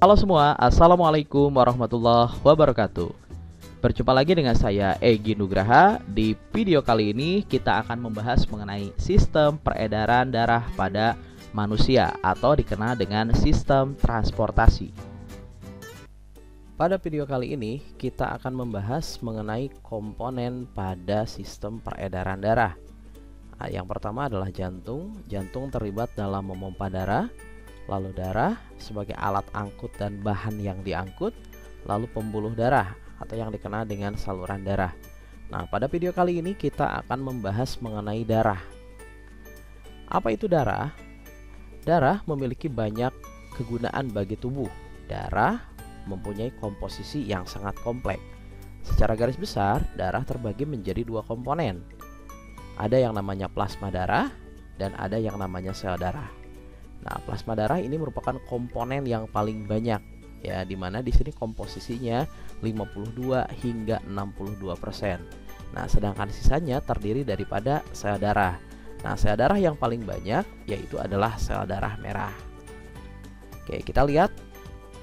Halo semua, Assalamualaikum warahmatullahi wabarakatuh. Berjumpa lagi dengan saya Egy Nugraha. Di video kali ini kita akan membahas mengenai sistem peredaran darah pada manusia atau dikenal dengan sistem transportasi. Pada video kali ini kita akan membahas mengenai komponen pada sistem peredaran darah. Yang pertama adalah jantung. Jantung terlibat dalam memompa darah, lalu darah sebagai alat angkut dan bahan yang diangkut, lalu pembuluh darah atau yang dikenal dengan saluran darah. Nah, pada video kali ini kita akan membahas mengenai darah. Apa itu darah? Darah memiliki banyak kegunaan bagi tubuh. Darah mempunyai komposisi yang sangat kompleks. Secara garis besar, darah terbagi menjadi dua komponen. Ada yang namanya plasma darah dan ada yang namanya sel darah. Nah, plasma darah ini merupakan komponen yang paling banyak, ya, dimana di sini komposisinya 52 hingga 62%. Nah, sedangkan sisanya terdiri daripada sel darah. Nah, sel darah yang paling banyak yaitu adalah sel darah merah. Oke, kita lihat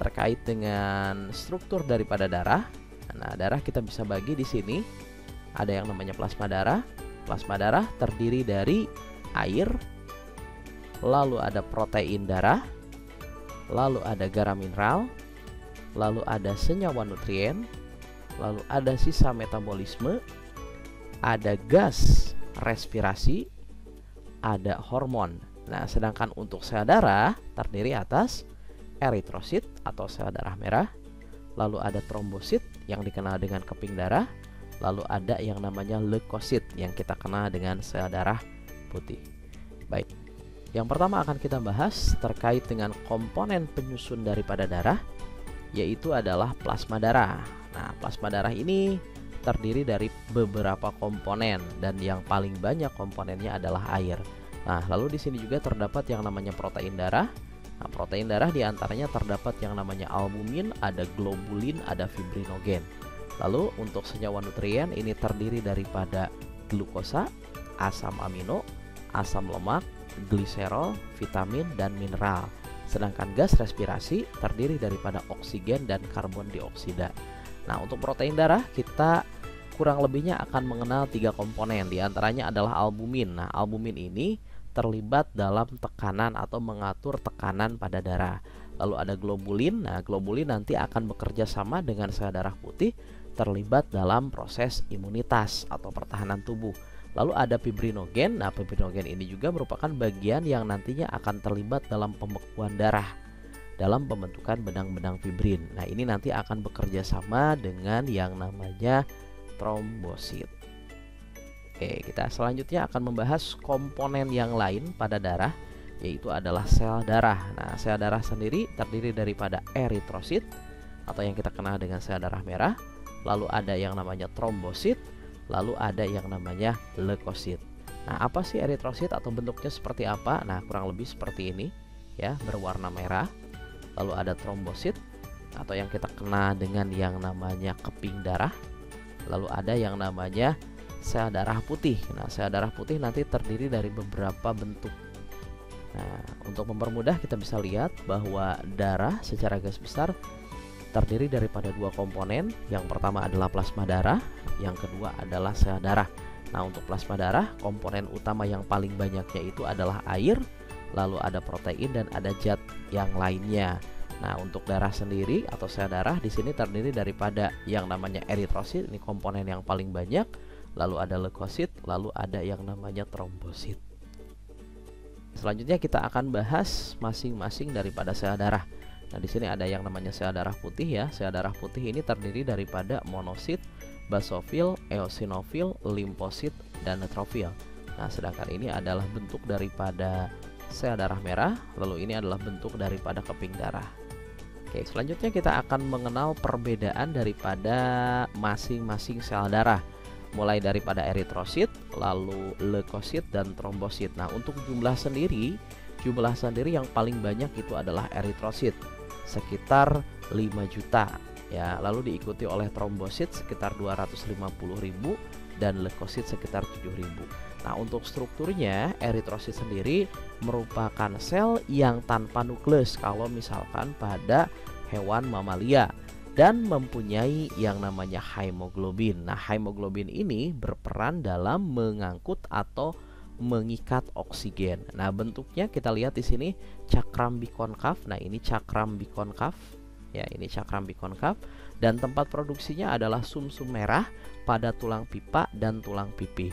terkait dengan struktur daripada darah. Nah, darah kita bisa bagi di sini. Ada yang namanya plasma darah. Plasma darah terdiri dari air, lalu ada protein darah, lalu ada garam mineral, lalu ada senyawa nutrien, lalu ada sisa metabolisme, ada gas respirasi, ada hormon. Nah, sedangkan untuk sel darah terdiri atas eritrosit atau sel darah merah, lalu ada trombosit yang dikenal dengan keping darah, lalu ada yang namanya leukosit yang kita kenal dengan sel darah putih. Baik, yang pertama akan kita bahas terkait dengan komponen penyusun daripada darah, yaitu adalah plasma darah. Nah, plasma darah ini terdiri dari beberapa komponen dan yang paling banyak komponennya adalah air. Nah, lalu di sini juga terdapat yang namanya protein darah. Nah, protein darah diantaranya terdapat yang namanya albumin, ada globulin, ada fibrinogen. Lalu untuk senyawa nutrien ini terdiri daripada glukosa, asam amino, asam lemak, gliserol, vitamin, dan mineral. Sedangkan gas respirasi terdiri daripada oksigen dan karbon dioksida. Nah, untuk protein darah kita kurang lebihnya akan mengenal tiga komponen. Di antaranya adalah albumin. Nah, albumin ini terlibat dalam tekanan atau mengatur tekanan pada darah. Lalu ada globulin. Nah, globulin nanti akan bekerja sama dengan sel darah putih, terlibat dalam proses imunitas atau pertahanan tubuh. Lalu ada fibrinogen. Nah, fibrinogen ini juga merupakan bagian yang nantinya akan terlibat dalam pembekuan darah dalam pembentukan benang-benang fibrin. Nah, ini nanti akan bekerja sama dengan yang namanya trombosit. Oke, kita selanjutnya akan membahas komponen yang lain pada darah, yaitu adalah sel darah. Nah, sel darah sendiri terdiri daripada eritrosit atau yang kita kenal dengan sel darah merah, lalu ada yang namanya trombosit, lalu ada yang namanya leukosit. Nah, apa sih eritrosit atau bentuknya seperti apa? Nah, kurang lebih seperti ini, ya, berwarna merah. Lalu ada trombosit atau yang kita kenal dengan yang namanya keping darah. Lalu ada yang namanya sel darah putih. Nah, sel darah putih nanti terdiri dari beberapa bentuk. Nah, untuk mempermudah kita bisa lihat bahwa darah secara garis besar terdiri daripada dua komponen. Yang pertama adalah plasma darah, yang kedua adalah sel darah. Nah, untuk plasma darah, komponen utama yang paling banyaknya itu adalah air, lalu ada protein dan ada zat yang lainnya. Nah, untuk darah sendiri atau sel darah di sini terdiri daripada yang namanya eritrosit, ini komponen yang paling banyak, lalu ada leukosit, lalu ada yang namanya trombosit. Selanjutnya kita akan bahas masing-masing daripada sel darah. Nah, di sini ada yang namanya sel darah putih, ya. Sel darah putih ini terdiri daripada monosit, basofil, eosinofil, limfosit, dan neutrofil. Nah, sedangkan ini adalah bentuk daripada sel darah merah, lalu ini adalah bentuk daripada keping darah. Oke, selanjutnya kita akan mengenal perbedaan daripada masing-masing sel darah, mulai daripada eritrosit, lalu leukosit, dan trombosit. Nah, untuk jumlah sendiri yang paling banyak itu adalah eritrosit, sekitar 5 juta, ya. Lalu diikuti oleh trombosit sekitar 250.000 dan leukosit sekitar 7.000. Nah, untuk strukturnya, eritrosit sendiri merupakan sel yang tanpa nukleus kalau misalkan pada hewan mamalia dan mempunyai yang namanya hemoglobin. Nah, hemoglobin ini berperan dalam mengangkut atau mengikat oksigen. Nah, bentuknya kita lihat di sini cakram bikonkav. Nah, ini cakram bikonkav. Ya, ini cakram bikonkav dan tempat produksinya adalah sumsum merah pada tulang pipa dan tulang pipi.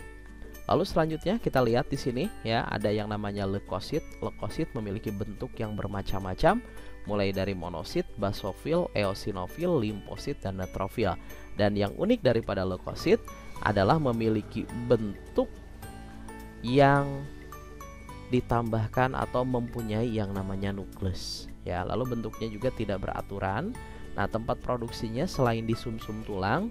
Lalu selanjutnya kita lihat di sini ya, ada yang namanya leukosit. Leukosit memiliki bentuk yang bermacam-macam, mulai dari monosit, basofil, eosinofil, limfosit dan neutrofil. Dan yang unik daripada leukosit adalah memiliki bentuk yang ditambahkan atau mempunyai yang namanya nukleus ya. Lalu bentuknya juga tidak beraturan. Nah, tempat produksinya selain di sumsum tulang,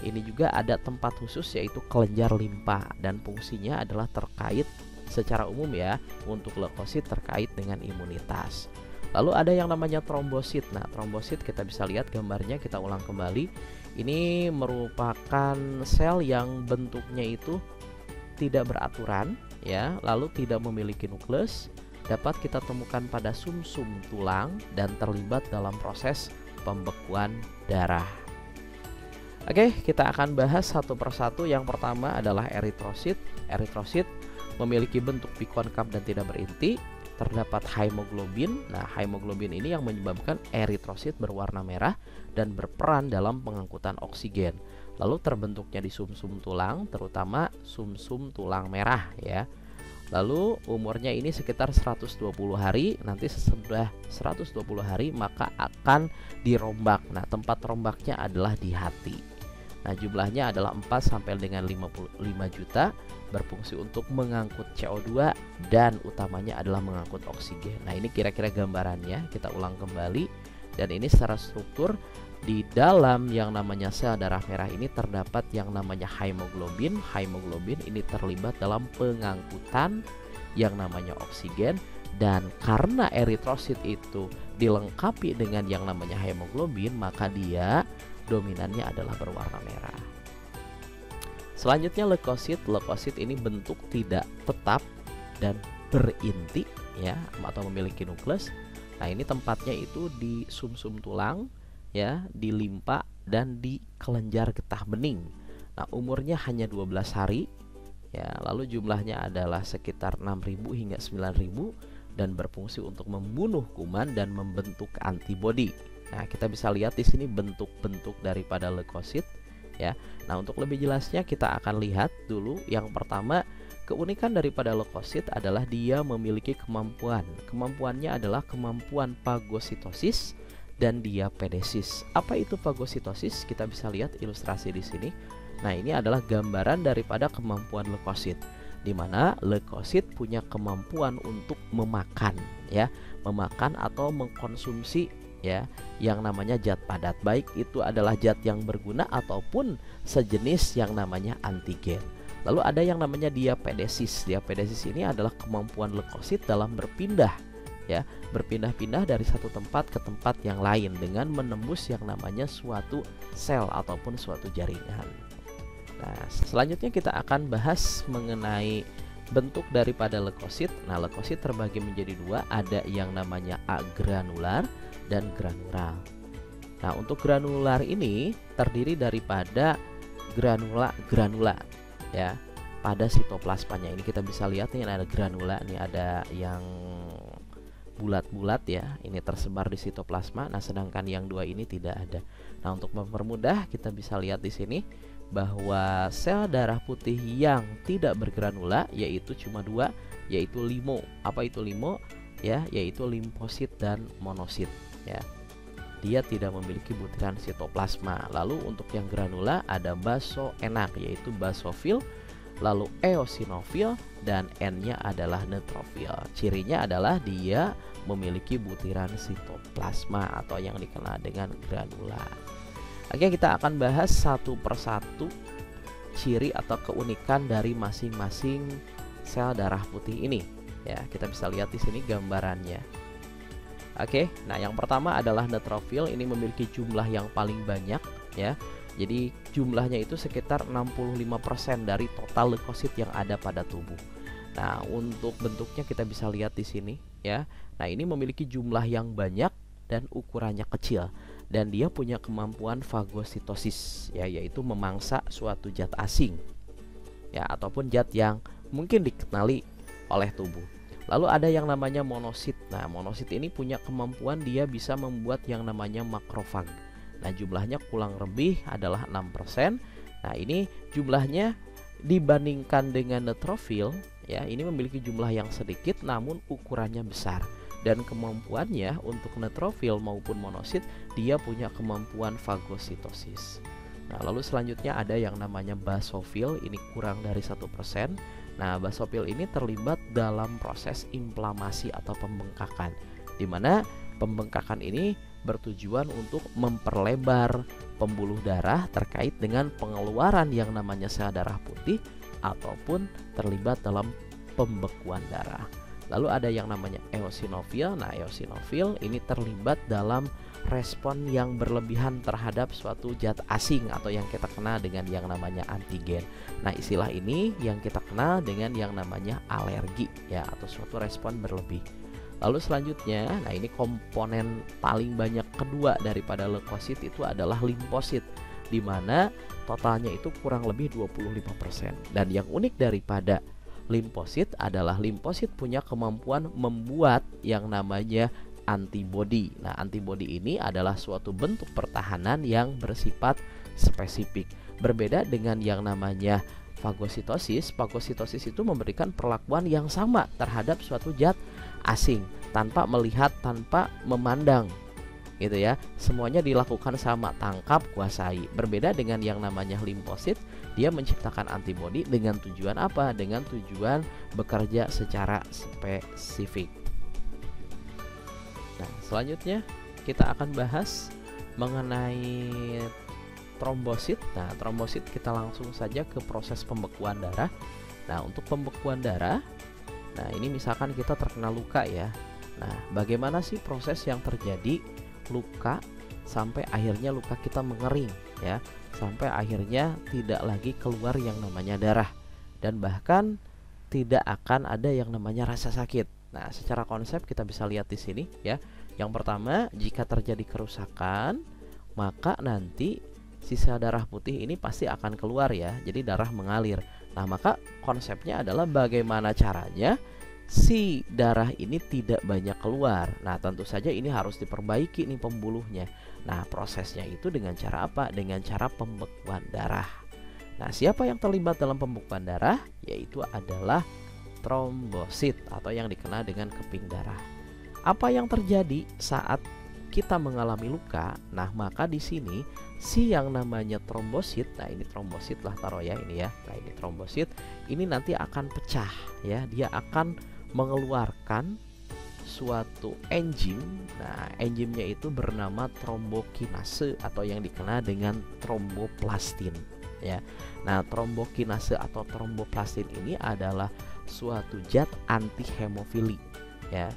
ini juga ada tempat khusus yaitu kelenjar limpa dan fungsinya adalah terkait secara umum ya, untuk leukosit terkait dengan imunitas. Lalu ada yang namanya trombosit. Nah, trombosit kita bisa lihat gambarnya, kita ulang kembali. Ini merupakan sel yang bentuknya itu tidak beraturan ya, lalu tidak memiliki nukleus, dapat kita temukan pada sumsum tulang dan terlibat dalam proses pembekuan darah. Oke, kita akan bahas satu persatu. Yang pertama adalah eritrosit. Eritrosit memiliki bentuk bikonkav dan tidak berinti. Terdapat hemoglobin. Nah, hemoglobin ini yang menyebabkan eritrosit berwarna merah dan berperan dalam pengangkutan oksigen. Lalu terbentuknya di sumsum tulang, terutama sumsum tulang merah ya. Lalu umurnya ini sekitar 120 hari. Nanti sesudah 120 hari maka akan dirombak. Nah, tempat rombaknya adalah di hati. Nah, jumlahnya adalah 4 sampai dengan 55 juta, berfungsi untuk mengangkut CO2 dan utamanya adalah mengangkut oksigen. Nah, ini kira-kira gambarannya, kita ulang kembali. Dan ini secara struktur, di dalam yang namanya sel darah merah ini terdapat yang namanya hemoglobin. Hemoglobin ini terlibat dalam pengangkutan yang namanya oksigen, dan karena eritrosit itu dilengkapi dengan yang namanya hemoglobin, maka dia dominannya adalah berwarna merah. Selanjutnya leukosit. Leukosit ini bentuk tidak tetap dan berinti ya, atau memiliki nukleus. Nah, ini tempatnya itu di sumsum tulang ya, di limpa dan di kelenjar getah bening. Nah, umurnya hanya 12 hari ya, lalu jumlahnya adalah sekitar 6.000 hingga 9.000 dan berfungsi untuk membunuh kuman dan membentuk antibodi. Nah, kita bisa lihat di sini bentuk-bentuk daripada leukosit ya. Nah, untuk lebih jelasnya kita akan lihat dulu. Yang pertama, keunikan daripada leukosit adalah dia memiliki kemampuan. Kemampuannya adalah kemampuan fagositosis dan diapedesis. Apa itu fagositosis? Kita bisa lihat ilustrasi di sini. Nah, ini adalah gambaran daripada kemampuan leukosit, di mana leukosit punya kemampuan untuk memakan ya, memakan atau mengkonsumsi ya yang namanya zat padat, baik itu adalah zat yang berguna ataupun sejenis yang namanya antigen. Lalu ada yang namanya diapedesis. Diapedesis ini adalah kemampuan leukosit dalam berpindah ya, berpindah-pindah dari satu tempat ke tempat yang lain dengan menembus yang namanya suatu sel ataupun suatu jaringan. Nah, selanjutnya kita akan bahas mengenai bentuk daripada leukosit. Nah, leukosit terbagi menjadi dua, ada yang namanya agranular dan granular. Nah, untuk granular ini terdiri daripada granula ya pada sitoplasmanya. Ini kita bisa lihat nih, ada granula, ini ada yang bulat-bulat ya, ini tersebar di sitoplasma. Nah, sedangkan yang dua ini tidak ada. Nah, untuk mempermudah kita bisa lihat di sini bahwa sel darah putih yang tidak bergranula yaitu cuma dua, yaitu limo. Apa itu limo? Ya, yaitu limfosit dan monosit ya. Dia tidak memiliki butiran sitoplasma. Lalu untuk yang granula ada basoenak yaitu basofil, lalu eosinofil, dan N-nya adalah neutrofil. Cirinya adalah dia memiliki butiran sitoplasma atau yang dikenal dengan granula. Oke, kita akan bahas satu persatu ciri atau keunikan dari masing-masing sel darah putih ini. Ya, kita bisa lihat di sini gambarannya. Oke, nah yang pertama adalah neutrofil. Ini memiliki jumlah yang paling banyak ya. Jadi jumlahnya itu sekitar 65% dari total leukosit yang ada pada tubuh. Nah, untuk bentuknya kita bisa lihat di sini ya. Nah, ini memiliki jumlah yang banyak dan ukurannya kecil, dan dia punya kemampuan fagositosis, ya, yaitu memangsa suatu zat asing, ya, ataupun zat yang mungkin dikenali oleh tubuh. Lalu ada yang namanya monosit. Nah, monosit ini punya kemampuan dia bisa membuat yang namanya makrofag. Nah, jumlahnya kurang lebih adalah 6%. Nah, ini jumlahnya dibandingkan dengan neutrofil, ya, ini memiliki jumlah yang sedikit namun ukurannya besar. Dan kemampuannya untuk neutrofil maupun monosit, dia punya kemampuan fagositosis. Nah, lalu selanjutnya ada yang namanya basofil, ini kurang dari 1%. Nah, basofil ini terlibat dalam proses inflamasi atau pembengkakan, di mana pembengkakan ini bertujuan untuk memperlebar pembuluh darah terkait dengan pengeluaran yang namanya sel darah putih ataupun terlibat dalam pembekuan darah. Lalu ada yang namanya eosinofil. Nah, eosinofil ini terlibat dalam respon yang berlebihan terhadap suatu zat asing atau yang kita kenal dengan yang namanya antigen. Nah, istilah ini yang kita kenal dengan yang namanya alergi, ya, atau suatu respon berlebih. Lalu selanjutnya, nah ini komponen paling banyak kedua daripada leukosit itu adalah limfosit, di mana totalnya itu kurang lebih 25%. Dan yang unik daripada limfosit adalah limfosit punya kemampuan membuat yang namanya antibodi. Nah, antibodi ini adalah suatu bentuk pertahanan yang bersifat spesifik. Berbeda dengan yang namanya fagositosis. Fagositosis itu memberikan perlakuan yang sama terhadap suatu zat asing tanpa melihat, tanpa memandang, gitu ya. Semuanya dilakukan sama, tangkap, kuasai. Berbeda dengan yang namanya limfosit, dia menciptakan antibodi dengan tujuan apa? Dengan tujuan bekerja secara spesifik. Nah, selanjutnya kita akan bahas mengenai trombosit. Nah, trombosit kita langsung saja ke proses pembekuan darah. Nah, untuk pembekuan darah, nah ini misalkan kita terkena luka, ya. Nah, bagaimana sih proses yang terjadi luka sampai akhirnya luka kita mengering, ya, sampai akhirnya tidak lagi keluar yang namanya darah, dan bahkan tidak akan ada yang namanya rasa sakit. Nah, secara konsep kita bisa lihat di sini, ya. Yang pertama, jika terjadi kerusakan, maka nanti sisa darah putih ini pasti akan keluar, ya. Jadi darah mengalir. Nah, maka konsepnya adalah bagaimana caranya si darah ini tidak banyak keluar. Nah, tentu saja ini harus diperbaiki nih pembuluhnya. Nah, prosesnya itu dengan cara apa? Dengan cara pembekuan darah. Nah, siapa yang terlibat dalam pembekuan darah? Yaitu adalah trombosit atau yang dikenal dengan keping darah. Apa yang terjadi saat kita mengalami luka? Nah, maka di sini si yang namanya trombosit, nah ini trombosit lah taruh ya ini ya. Nah, ini trombosit ini nanti akan pecah, ya. Dia akan mengeluarkan suatu enzim. Nah, enzimnya itu bernama trombokinase atau yang dikenal dengan tromboplastin, ya. Nah, trombokinase atau tromboplastin ini adalah suatu zat anti hemofili, ya.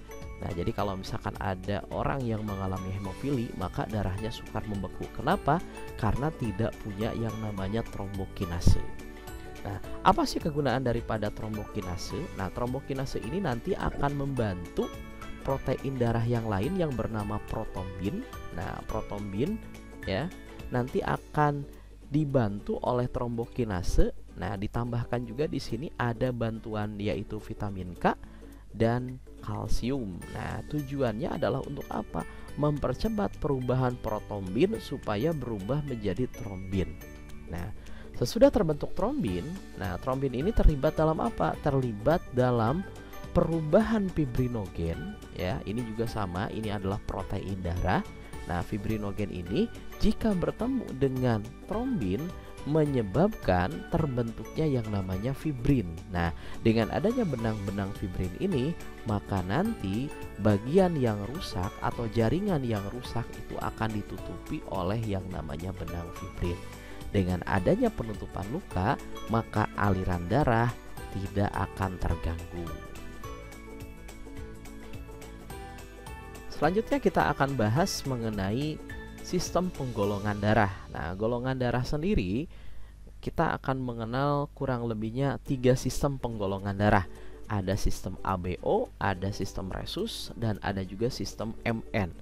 Nah, jadi kalau misalkan ada orang yang mengalami hemofili, maka darahnya sukar membeku. Kenapa? Karena tidak punya yang namanya trombokinase. Nah, apa sih kegunaan daripada trombokinase? Nah, trombokinase ini nanti akan membantu protein darah yang lain yang bernama protombin. Nah, protombin, ya, nanti akan dibantu oleh trombokinase. Nah, ditambahkan juga di sini ada bantuan yaitu vitamin K dan kalsium. Nah, tujuannya adalah untuk apa? Mempercepat perubahan protombin supaya berubah menjadi trombin. Nah, sesudah terbentuk trombin, nah trombin ini terlibat dalam apa? Terlibat dalam perubahan fibrinogen, ya. Ini juga sama, ini adalah protein darah. Nah, fibrinogen ini jika bertemu dengan trombin menyebabkan terbentuknya yang namanya fibrin. Nah, dengan adanya benang-benang fibrin ini, maka nanti bagian yang rusak atau jaringan yang rusak itu akan ditutupi oleh yang namanya benang fibrin. Dengan adanya penutupan luka, maka aliran darah tidak akan terganggu. Selanjutnya kita akan bahas mengenai sistem penggolongan darah. Nah, golongan darah sendiri kita akan mengenal kurang lebihnya 3 sistem penggolongan darah. Ada sistem ABO, ada sistem Rhesus, dan ada juga sistem MN.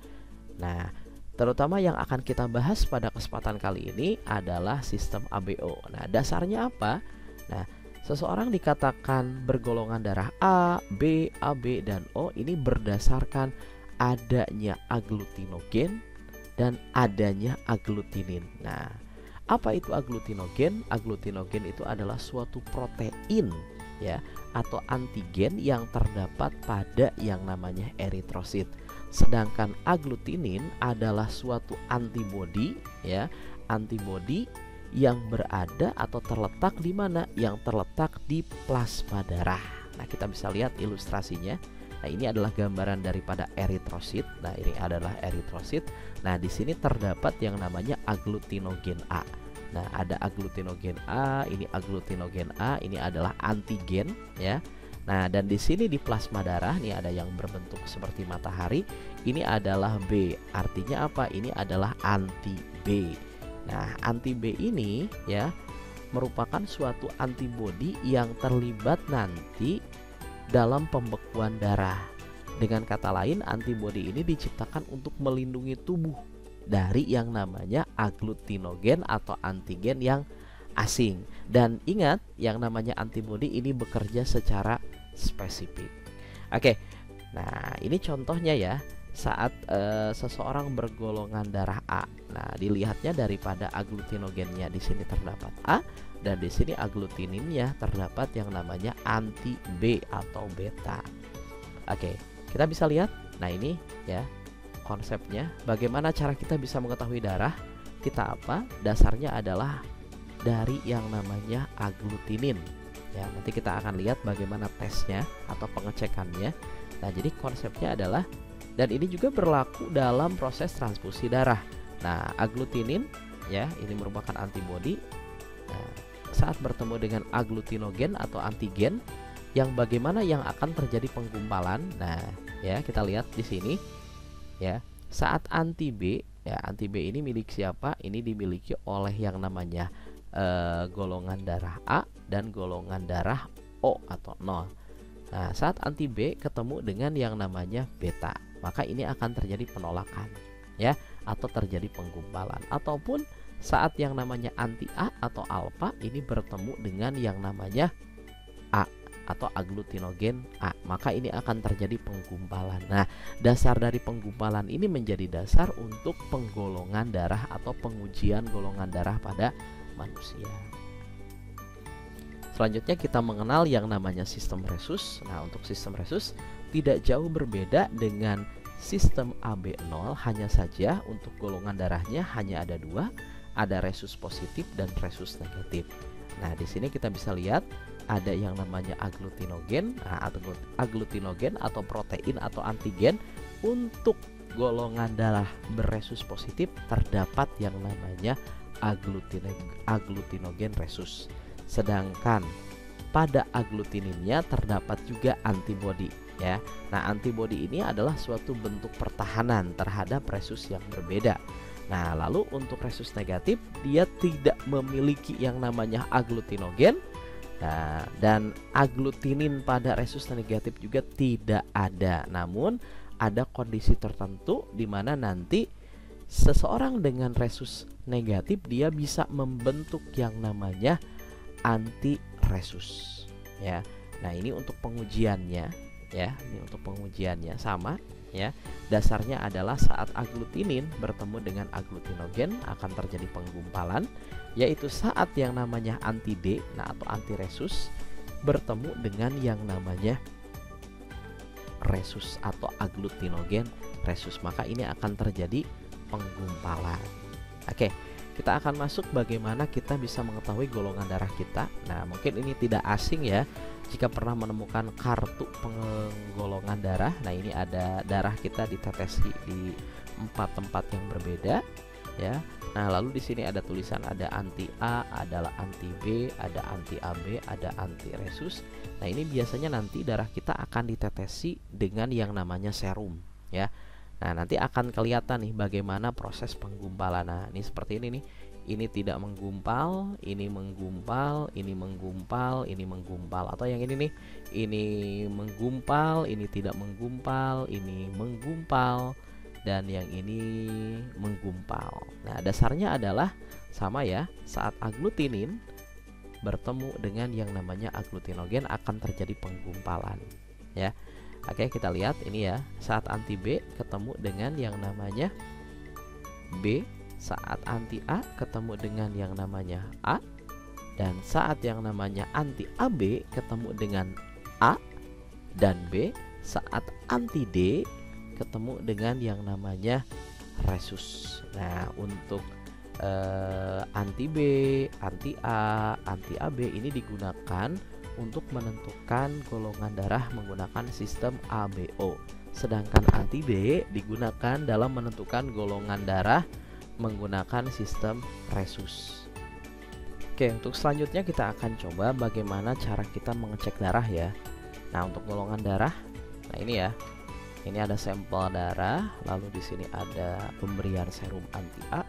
Nah, terutama yang akan kita bahas pada kesempatan kali ini adalah sistem ABO. Nah, dasarnya apa? Nah, seseorang dikatakan bergolongan darah A, B, AB, dan O ini berdasarkan adanya aglutinogen dan adanya aglutinin. Nah, apa itu aglutinogen? Aglutinogen itu adalah suatu protein ya atau antigen yang terdapat pada yang namanya eritrosit. Sedangkan aglutinin adalah suatu antibodi ya, antibodi yang berada atau terletak di mana? Yang terletak di plasma darah. Nah, kita bisa lihat ilustrasinya. Nah, ini adalah gambaran daripada eritrosit. Nah, ini adalah eritrosit. Nah, di sini terdapat yang namanya aglutinogen A. Nah, ada aglutinogen A, ini aglutinogen A, ini adalah antigen ya. Nah, dan di sini di plasma darah ini ada yang berbentuk seperti matahari. Ini adalah B. Artinya apa? Ini adalah anti B. Nah, anti B ini ya merupakan suatu antibodi yang terlibat nanti dalam pembekuan darah. Dengan kata lain, antibodi ini diciptakan untuk melindungi tubuh dari yang namanya aglutinogen atau antigen yang asing. Dan ingat, yang namanya antibodi ini bekerja secara spesifik. Oke, nah ini contohnya ya saat seseorang bergolongan darah A. Nah, dilihatnya daripada aglutinogennya di sini terdapat A dan di sini aglutininnya terdapat yang namanya anti B atau beta. Oke, kita bisa lihat. Nah, ini ya konsepnya. Bagaimana cara kita bisa mengetahui darah kita apa? Dasarnya adalah dari yang namanya aglutinin. Ya, nanti kita akan lihat bagaimana tesnya atau pengecekannya. Nah, jadi konsepnya adalah, dan ini juga berlaku dalam proses transfusi darah. Nah, aglutinin ya, ini merupakan antibodi. Nah, saat bertemu dengan aglutinogen atau antigen, yang bagaimana yang akan terjadi penggumpalan. Nah, ya kita lihat di sini ya. Saat anti B, ya anti B ini milik siapa? Ini dimiliki oleh yang namanya golongan darah A dan golongan darah O atau 0. Nah, saat anti B ketemu dengan yang namanya beta, maka ini akan terjadi penolakan ya, atau terjadi penggumpalan. Ataupun saat yang namanya anti A atau alfa ini bertemu dengan yang namanya A atau aglutinogen A, maka ini akan terjadi penggumpalan. Nah, dasar dari penggumpalan ini menjadi dasar untuk penggolongan darah atau pengujian golongan darah pada manusia. Selanjutnya kita mengenal yang namanya sistem resus. Nah, untuk sistem resus tidak jauh berbeda dengan sistem AB0, hanya saja untuk golongan darahnya hanya ada dua, ada resus positif dan resus negatif. Nah, di sini kita bisa lihat ada yang namanya aglutinogen. Nah, aglutinogen atau protein atau antigen untuk golongan darah beresus positif terdapat yang namanya aglutinogen resus. Sedangkan pada aglutininnya terdapat juga antibodi ya. Nah, antibodi ini adalah suatu bentuk pertahanan terhadap resus yang berbeda. Nah, lalu untuk resus negatif dia tidak memiliki yang namanya aglutinogen. Nah, dan aglutinin pada resus negatif juga tidak ada. Namun ada kondisi tertentu di mana nanti seseorang dengan resus negatif dia bisa membentuk yang namanya antiresus ya. Nah, ini untuk pengujiannya ya, ini untuk pengujiannya sama ya. Dasarnya adalah saat aglutinin bertemu dengan aglutinogen akan terjadi penggumpalan, yaitu saat yang namanya anti D, nah atau antiresus bertemu dengan yang namanya resus atau aglutinogen resus, maka ini akan terjadi penggumpalan. Oke, kita akan masuk bagaimana kita bisa mengetahui golongan darah kita. Nah, mungkin ini tidak asing ya jika pernah menemukan kartu penggolongan darah. Nah, ini ada darah kita ditetesi di 4 tempat yang berbeda ya. Nah, lalu di sini ada tulisan ada anti A, ada anti B, ada anti AB, ada anti resus. Nah, ini biasanya nanti darah kita akan ditetesi dengan yang namanya serum ya. Nah, nanti akan kelihatan nih bagaimana proses penggumpalan. Nah, ini seperti ini nih. Ini tidak menggumpal, ini menggumpal, ini menggumpal, ini menggumpal. Atau yang ini nih, ini menggumpal, ini tidak menggumpal, ini menggumpal. dan yang ini menggumpal. Nah, dasarnya adalah sama ya, saat aglutinin bertemu dengan yang namanya aglutinogen akan terjadi penggumpalan ya. Oke, kita lihat ini ya, saat anti B ketemu dengan yang namanya B, saat anti A ketemu dengan yang namanya A, dan saat yang namanya anti AB ketemu dengan A dan B, saat anti D ketemu dengan yang namanya resus. Nah, untuk anti B, anti A, anti AB ini digunakan untuk menentukan golongan darah menggunakan sistem ABO. Sedangkan anti B digunakan dalam menentukan golongan darah menggunakan sistem resus. Oke, untuk selanjutnya kita akan coba bagaimana cara kita mengecek darah ya. Nah, untuk golongan darah, nah ini ya. Ini ada sampel darah, lalu di sini ada pemberian serum anti A,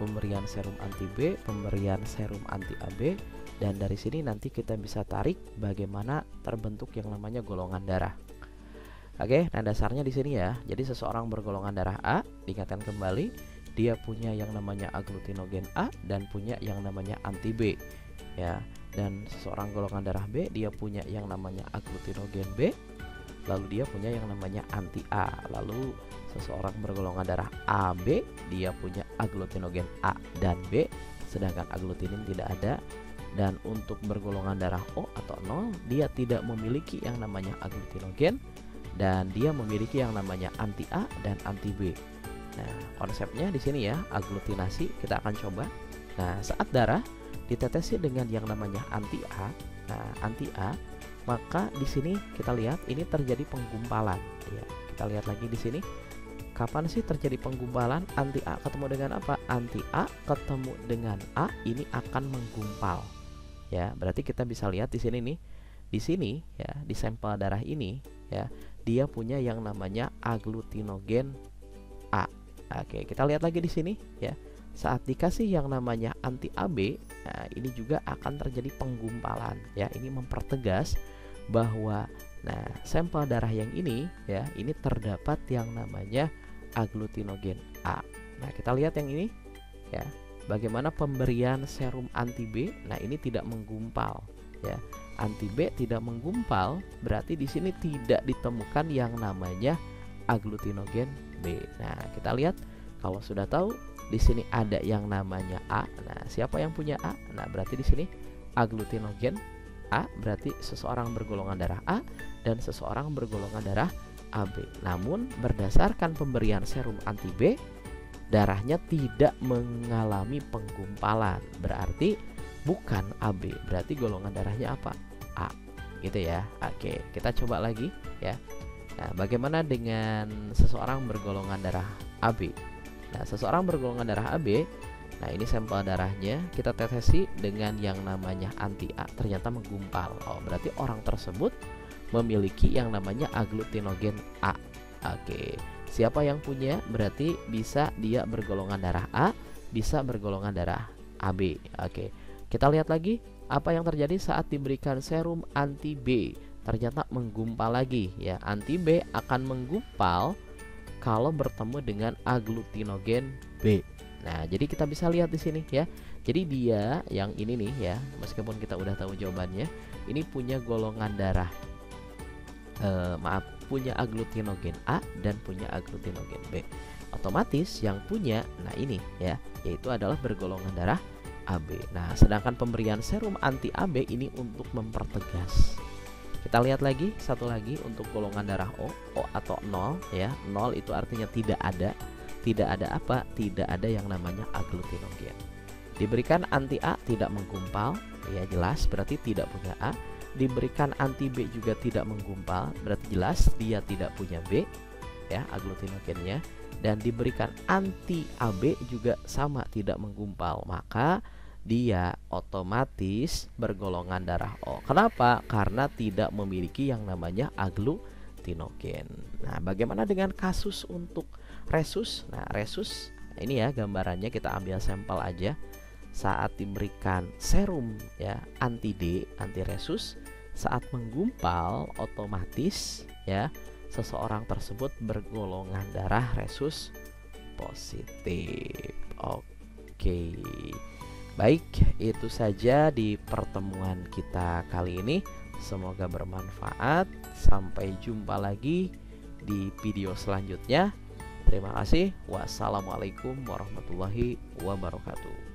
pemberian serum anti B, pemberian serum anti AB, dan dari sini nanti kita bisa tarik bagaimana terbentuk yang namanya golongan darah. Oke, nah dasarnya di sini ya. Jadi seseorang bergolongan darah A, diingatkan kembali, dia punya yang namanya aglutinogen A dan punya yang namanya anti B ya. Dan seseorang golongan darah B, dia punya yang namanya aglutinogen B, lalu dia punya yang namanya anti A. Lalu seseorang bergolongan darah AB, dia punya aglutinogen A dan B, sedangkan aglutinin tidak ada. Dan untuk bergolongan darah O atau 0, dia tidak memiliki yang namanya aglutinogen dan dia memiliki yang namanya anti A dan anti B. Nah, konsepnya di sini ya, aglutinasi kita akan coba. Nah, saat darah ditetesi dengan yang namanya anti A, nah anti A, maka di sini kita lihat ini terjadi penggumpalan. Ya, kita lihat lagi di sini. Kapan sih terjadi penggumpalan? Anti A ketemu dengan apa? Anti A ketemu dengan A, ini akan menggumpal. Ya, berarti kita bisa lihat di sini nih. Di sini ya, di sampel darah ini ya, dia punya yang namanya aglutinogen A. Oke, kita lihat lagi di sini ya. Saat dikasih yang namanya anti AB, nah ini juga akan terjadi penggumpalan ya. Ini mempertegas bahwa nah, sampel darah yang ini ya, ini terdapat yang namanya aglutinogen A. Nah, kita lihat yang ini ya. Bagaimana pemberian serum anti B? Nah, ini tidak menggumpal ya. Anti B tidak menggumpal, berarti di sini tidak ditemukan yang namanya aglutinogen B. Nah, kita lihat kalau sudah tahu di sini ada yang namanya A. Nah, siapa yang punya A? Nah, berarti di sini aglutinogen A, berarti seseorang bergolongan darah A dan seseorang bergolongan darah AB. Namun berdasarkan pemberian serum anti B, darahnya tidak mengalami penggumpalan, berarti bukan AB, berarti golongan darahnya apa? A, gitu ya. Oke, kita coba lagi ya. Nah, bagaimana dengan seseorang bergolongan darah AB? Nah, seseorang bergolongan darah AB, nah ini sampel darahnya kita tetesi dengan yang namanya anti A, ternyata menggumpal. Oh, berarti orang tersebut memiliki yang namanya aglutinogen A. Oke, siapa yang punya? Berarti bisa dia bergolongan darah A, bisa bergolongan darah AB. Oke, kita lihat lagi apa yang terjadi saat diberikan serum anti B. Ternyata menggumpal lagi ya. Anti B akan menggumpal kalau bertemu dengan aglutinogen B. Nah, jadi kita bisa lihat di sini ya. Jadi dia yang ini nih ya, meskipun kita udah tahu jawabannya, ini punya golongan darah punya aglutinogen A dan punya aglutinogen B. Otomatis yang punya, nah ini ya, yaitu adalah bergolongan darah AB. Nah, sedangkan pemberian serum anti AB ini untuk mempertegas. Kita lihat lagi, satu lagi untuk golongan darah O atau 0 ya. 0 itu artinya tidak ada. Tidak ada apa? Tidak ada yang namanya aglutinogen. Diberikan anti A tidak menggumpal, ya jelas berarti tidak punya A. Diberikan anti B juga tidak menggumpal, berarti jelas dia tidak punya B ya, aglutinogennya. Dan diberikan anti AB juga sama, tidak menggumpal, maka dia otomatis bergolongan darah O. Kenapa? Karena tidak memiliki yang namanya aglutinogen. Nah, bagaimana dengan kasus untuk resus? Nah, resus ini ya gambarannya, kita ambil sampel aja. Saat diberikan serum ya anti D, anti resus, saat menggumpal otomatis ya seseorang tersebut bergolongan darah resus positif. Oke. Baik, itu saja di pertemuan kita kali ini. Semoga bermanfaat. Sampai jumpa lagi di video selanjutnya. Terima kasih. Wassalamualaikum warahmatullahi wabarakatuh.